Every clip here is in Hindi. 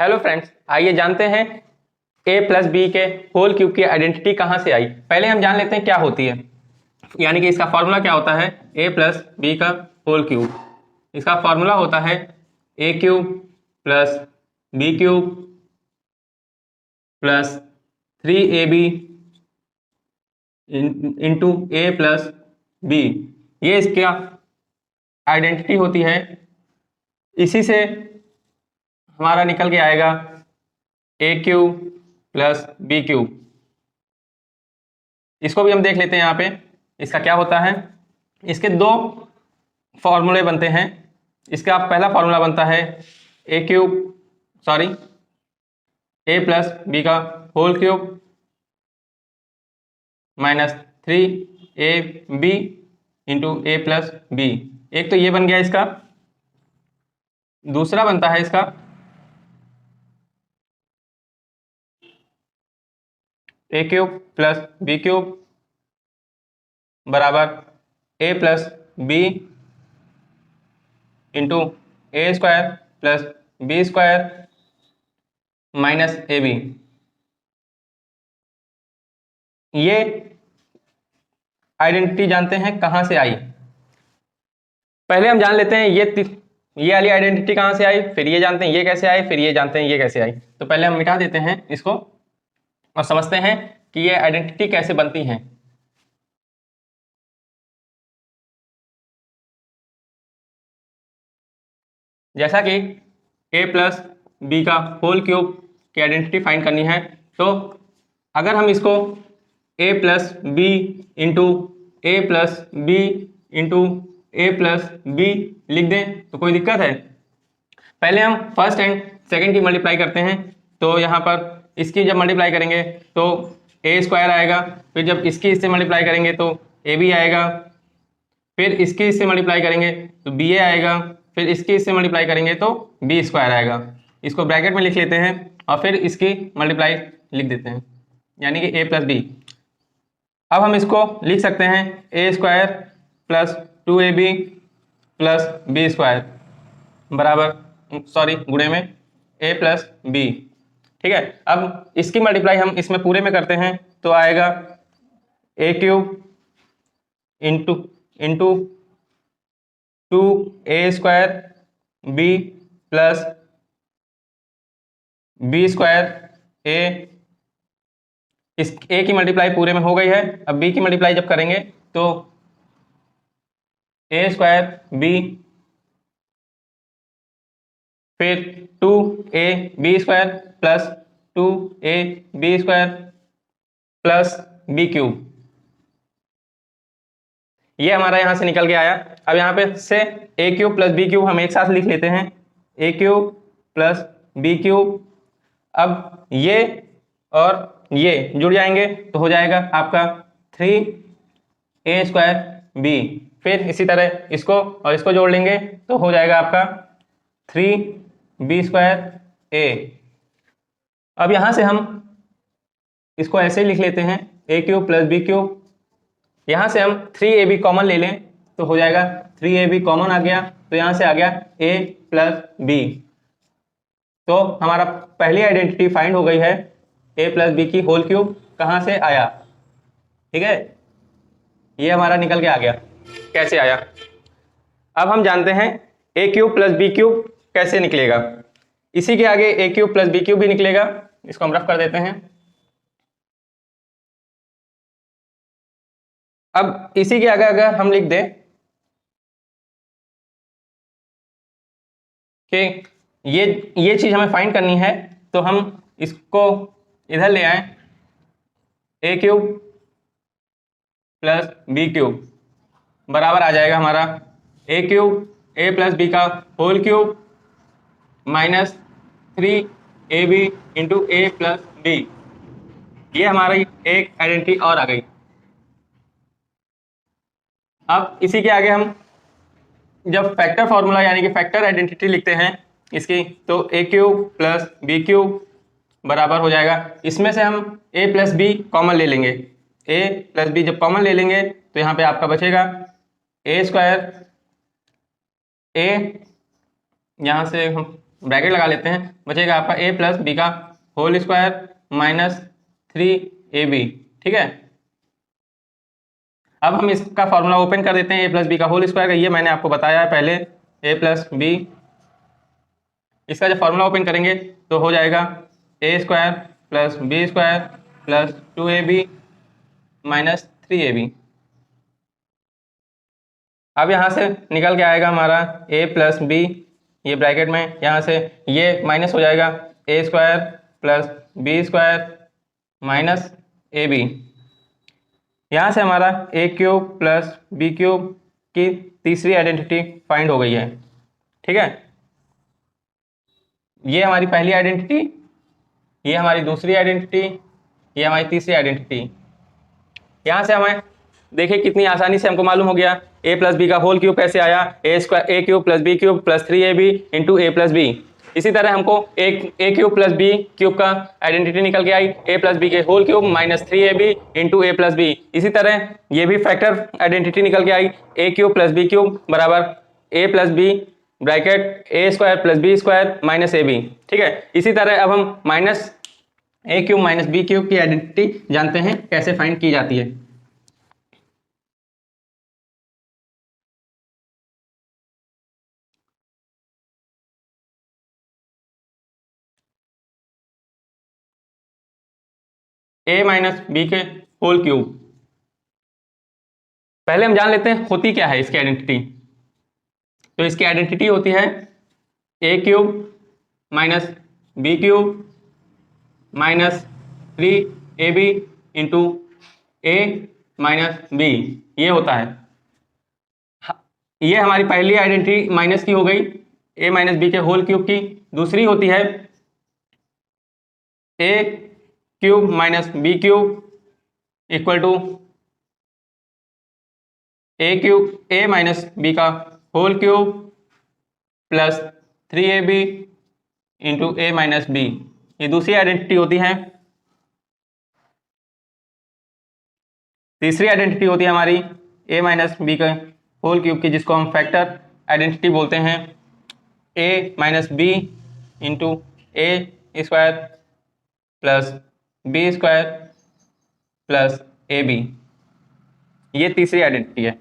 हेलो फ्रेंड्स, आइए जानते हैं a प्लस बी के होल क्यूब की आइडेंटिटी कहाँ से आई। पहले हम जान लेते हैं क्या होती है, यानी कि इसका फॉर्मूला क्या होता है। a प्लस बी का होल क्यूब, इसका फॉर्मूला होता है a cube plus B cube plus 3ab into A plus B. ये इसका आइडेंटिटी होती है। इसी से हमारा निकल के आएगा A cube plus B cube. इसको भी हम देख लेते हैं। यहाँ पे इसका क्या होता है, इसके दो फॉर्मूले बनते हैं। इसका पहला फॉर्मूला बनता है ए प्लस बी का whole cube minus 3ab into A plus B. एक तो ये बन गया इसका। दूसरा बनता है इसका A cube plus B cube बराबर A plus B into A square plus B square minus A B. ये आइडेंटिटी जानते हैं कहाँ से आई। पहले हम जान लेते हैं ये वाली आइडेंटिटी कहाँ से आई, फिर ये जानते हैं ये कैसे आई, फिर ये जानते हैं ये कैसे आई। तो पहले हम मिटा देते हैं इसको और समझते हैं कि ये आइडेंटिटी कैसे बनती हैं। जैसा कि a प्लस बी का होल क्यूब की आइडेंटिटी फाइंड करनी है, तो अगर हम इसको a plus B into A plus B into A plus B लिख दें तो कोई दिक्कत है। पहले हम फर्स्ट एंड सेकंड की मल्टीप्लाई करते हैं। तो यहाँ पर इसकी जब मल्टीप्लाई करेंगे तो ए स्क्वायर आएगा, फिर जब इसकी इससे मल्टीप्लाई करेंगे तो ए बी आएगा, फिर इसकी इससे मल्टीप्लाई करेंगे तो बी ए आएगा, फिर इसकी इससे मल्टीप्लाई करेंगे तो बी स्क्वायर आएगा। इसको ब्रैकेट में लिख लेते हैं और फिर इसकी मल्टीप्लाई लिख देते हैं, यानी कि ए प्लस बी। अब हम इसको लिख सकते हैं A square plus 2ab plus B square बराबर गुणे में ए प्लस बी। ठीक है, अब इसकी मल्टीप्लाई हम इसमें पूरे में करते हैं तो आएगा A cube into into 2a square B plus B square A. इस ए की मल्टीप्लाई पूरे में हो गई है। अब बी की मल्टीप्लाई जब करेंगे तो ए स्क्वायर बी फिर 2ab square plus 2ab square plus B cube. ये हमारा यहां से निकल के आया। अब यहाँ पे से ए क्यूब प्लस बी क्यूब हम एक साथ लिख लेते हैं, ए क्यूब प्लस बी क्यूब। अब ये और ये जुड़ जाएंगे तो हो जाएगा आपका 3a स्क्वायर बी। फिर इसी तरह इसको और इसको जोड़ लेंगे तो हो जाएगा आपका 3b स्क्वायर ए। अब यहाँ से हम इसको ऐसे ही लिख लेते हैं ए क्यूब प्लस बी क्यूब। यहाँ से हम 3ab कॉमन ले लें तो हो जाएगा 3ab कॉमन आ गया तो यहाँ से आ गया a प्लस बी। तो हमारा पहली आइडेंटिटी फाइंड हो गई है, a प्लस बी की होल क्यूब कहाँ से आया। ठीक है, ये हमारा निकल के आ गया। कैसे आया, अब हम जानते हैं ए क्यूब प्लस बी क्यूब कैसे निकलेगा। इसी के आगे ए क्यूब प्लस बी क्यूब भी निकलेगा। इसको हम रफ कर देते हैं। अब इसी के आगे अगर हम लिख दें कि ये चीज हमें फाइंड करनी है तो हम इसको इधर ले आए, A cube plus B cube बराबर आ जाएगा हमारा A cube A plus B का whole cube minus 3ab into A plus B. ये हमारी एक आइडेंटिटी और आ गई। अब इसी के आगे हम जब फैक्टर फॉर्मूला यानी कि फैक्टर आइडेंटिटी लिखते हैं इसकी, तो ए क्यूब प्लस बी क्यूब बराबर हो जाएगा, इसमें से हम ए प्लस बी कॉमन ले लेंगे। ए प्लस बी जब कॉमन ले लेंगे तो यहाँ पे आपका बचेगा ए स्क्वायर ए, यहाँ से हम ब्रैकेट लगा लेते हैं, बचेगा आपका ए प्लस बी का होल स्क्वायर माइनस 3ab। ठीक है, अब हम इसका फॉर्मूला ओपन कर देते हैं, ए प्लस बी का होल स्क्वायर का, ये मैंने आपको बताया है पहले, ए प्लस बी। इसका जब फॉर्मूला ओपन करेंगे तो हो जाएगा A square plus B square plus 2ab minus 3ab। अब यहाँ से निकल के आएगा हमारा ए प्लस बी, ये ब्रैकेट में यहाँ से ये माइनस हो जाएगा, A square plus B square minus A B. यहाँ से हमारा A cube plus B cube की तीसरी आइडेंटिटी फाइंड हो गई है। ठीक है, ये हमारी पहली आइडेंटिटी, ये हमारी दूसरी आइडेंटिटी, ये हमारी तीसरी आइडेंटिटी। यहाँ से हमें देखिए कितनी आसानी से हमको मालूम हो गया ए प्लस बी का होल क्यूब कैसे आया, A square A cube plus B cube plus 3ab into A plus B. इसी तरह हमको A cube plus B cube का आइडेंटिटी निकल के आई, ए प्लस बी के whole cube minus 3ab into A plus B. इसी तरह ये भी फैक्टर आइडेंटिटी निकल के आई, A cube plus B cube बराबर A plus B bracket A square plus B square minus A B. ठीक है, इसी तरह अब हम minus A cube minus B cube की आइडेंटिटी जानते हैं कैसे फाइंड की जाती है। ए माइनस बी के होल क्यूब, पहले हम जान लेते हैं होती क्या है इसकी आइडेंटिटी। तो इसकी आइडेंटिटी होती है A cube minus B cube minus 3ab into A minus B, ये होता है। ये हमारी पहली आइडेंटिटी माइनस की हो गई, ए माइनस बी के होल क्यूब की। दूसरी होती है A cube minus B cube equal to A minus B का whole cube plus 3ab into ए माइनस बी, ये दूसरी आइडेंटिटी होती है। तीसरी आइडेंटिटी होती है हमारी ए माइनस बी का होल क्यूब की, जिसको हम फैक्टर आइडेंटिटी बोलते हैं, A minus B into A square plus B square plus A B, ये तीसरी आइडेंटिटी है।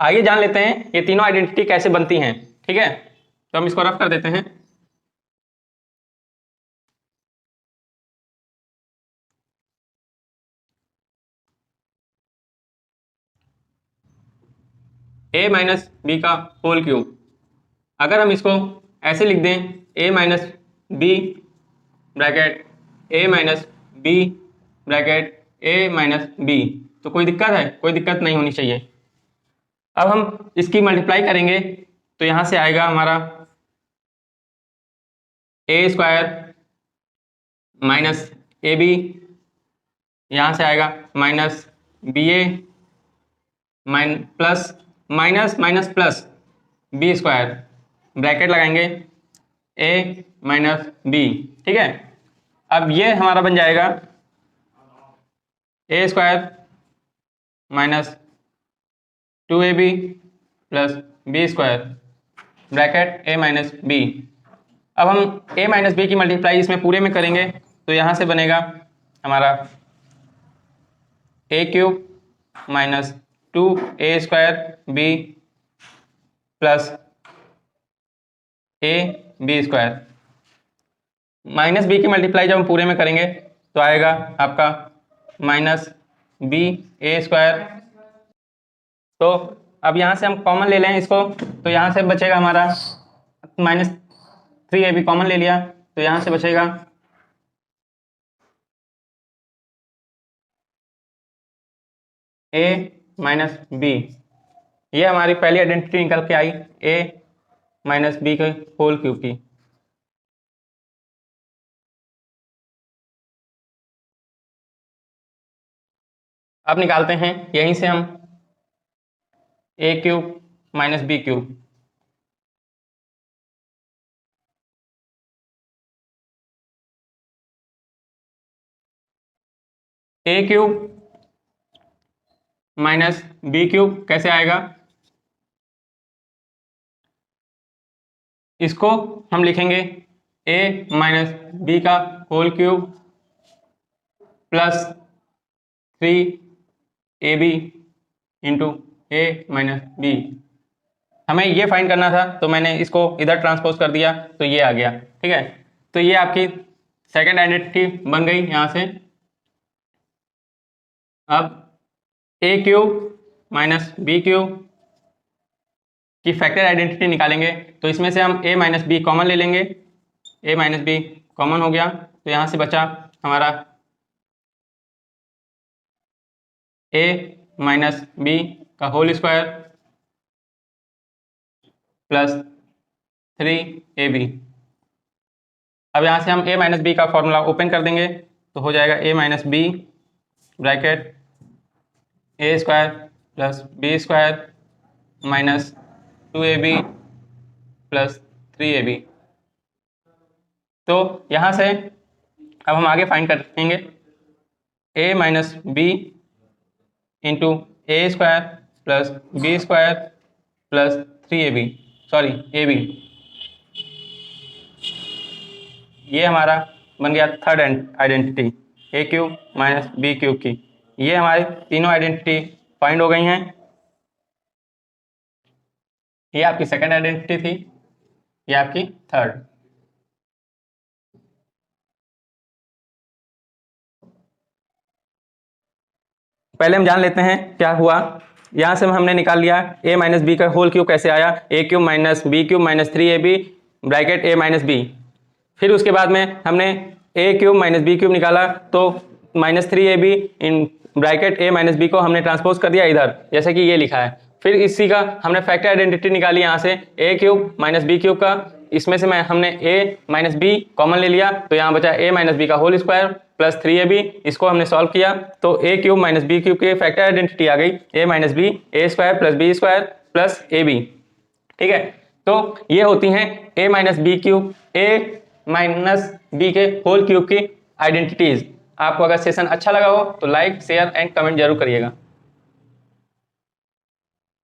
आइए जान लेते हैं ये तीनों आइडेंटिटी कैसे बनती हैं। ठीक है, तो हम इसको रफ कर देते हैं। ए माइनस बी का होल क्यूब, अगर हम इसको ऐसे लिख दें, ए minus B bracket A minus B bracket A minus B, तो कोई दिक्कत है? कोई दिक्कत नहीं होनी चाहिए। अब हम इसकी मल्टीप्लाई करेंगे तो यहाँ से आएगा हमारा A square minus A B, यहाँ से आएगा minus B A plus minus minus plus B square, bracket लगाएंगे ए माइनस बी। ठीक है, अब ये हमारा बन जाएगा A square minus 2ab plus B square bracket A minus B. अब हम ए माइनस बी की मल्टीप्लाई इसमें पूरे में करेंगे तो यहाँ से बनेगा हमारा A cube minus 2a square B plus A B square. Minus B की मल्टीप्लाई जब हम पूरे में करेंगे तो आएगा आपका माइनस बी ए स्क्वायर। तो अब यहाँ से हम कॉमन ले लें इसको, तो यहाँ से बचेगा हमारा माइनस 3ab कॉमन ले लिया तो यहाँ से बचेगा ए माइनस बी। ये हमारी पहली आइडेंटिटी निकल के आई ए माइनस बी के होल क्यूब की। अब निकालते हैं यहीं से हम a cube minus B cube, a cube minus B cube कैसे आएगा, इसको हम लिखेंगे ए माइनस बी का whole cube plus 3ab into ए माइनस बी। हमें ये फाइंड करना था तो मैंने इसको इधर ट्रांसपोज कर दिया तो ये आ गया। ठीक है, तो ये आपकी सेकंड आइडेंटिटी बन गई यहाँ से। अब ए क्यूब माइनस बी क्यूब की फैक्टर आइडेंटिटी निकालेंगे तो इसमें से हम a माइनस बी कॉमन ले लेंगे। a माइनस बी कॉमन हो गया तो यहाँ से बचा हमारा a माइनस बी का होल स्क्वायर प्लस 3ab। अब यहाँ से हम a माइनस बी का फॉर्मूला ओपन कर देंगे तो हो जाएगा a minus B bracket a square plus B square minus 2ab plus 3ab। तो यहाँ से अब हम आगे फाइंड करेंगे a minus B into A square plus B square plus 3ab sorry ab। ये हमारा बन गया third identity A cube minus B cube की। ये हमारी तीनों आइडेंटिटी फाइंड हो गई हैं। ये आपकी सेकंड आइडेंटिटी थी, ये आपकी थर्ड। पहले हम जान लेते हैं क्या हुआ। यहाँ से हमने निकाल लिया a माइनस बी का होल क्यूब कैसे आया, a cube minus B cube minus 3ab bracket a minus b. फिर उसके बाद में हमने a cube minus B cube निकाला तो minus 3ab in bracket a minus b को हमने ट्रांसपोज कर दिया इधर जैसे कि ये लिखा है। फिर इसी का हमने फैक्टर आइडेंटिटी निकाली यहाँ से ए क्यूब माइनस बी क्यूब का। इसमें से हमने a माइनस बी कॉमन ले लिया तो यहाँ बचा a माइनस बी का होल स्क्वायर प्लस 3ab। इसको हमने सॉल्व किया तो a cube minus B cube की फैक्टर आइडेंटिटी आ गई a minus B A square plus B square plus ab। ठीक है, तो ये होती हैं a minus B cube a minus B के होल क्यूब की आइडेंटिटीज। आपको अगर सेशन अच्छा लगा हो तो लाइक शेयर एंड कमेंट जरूर करिएगा।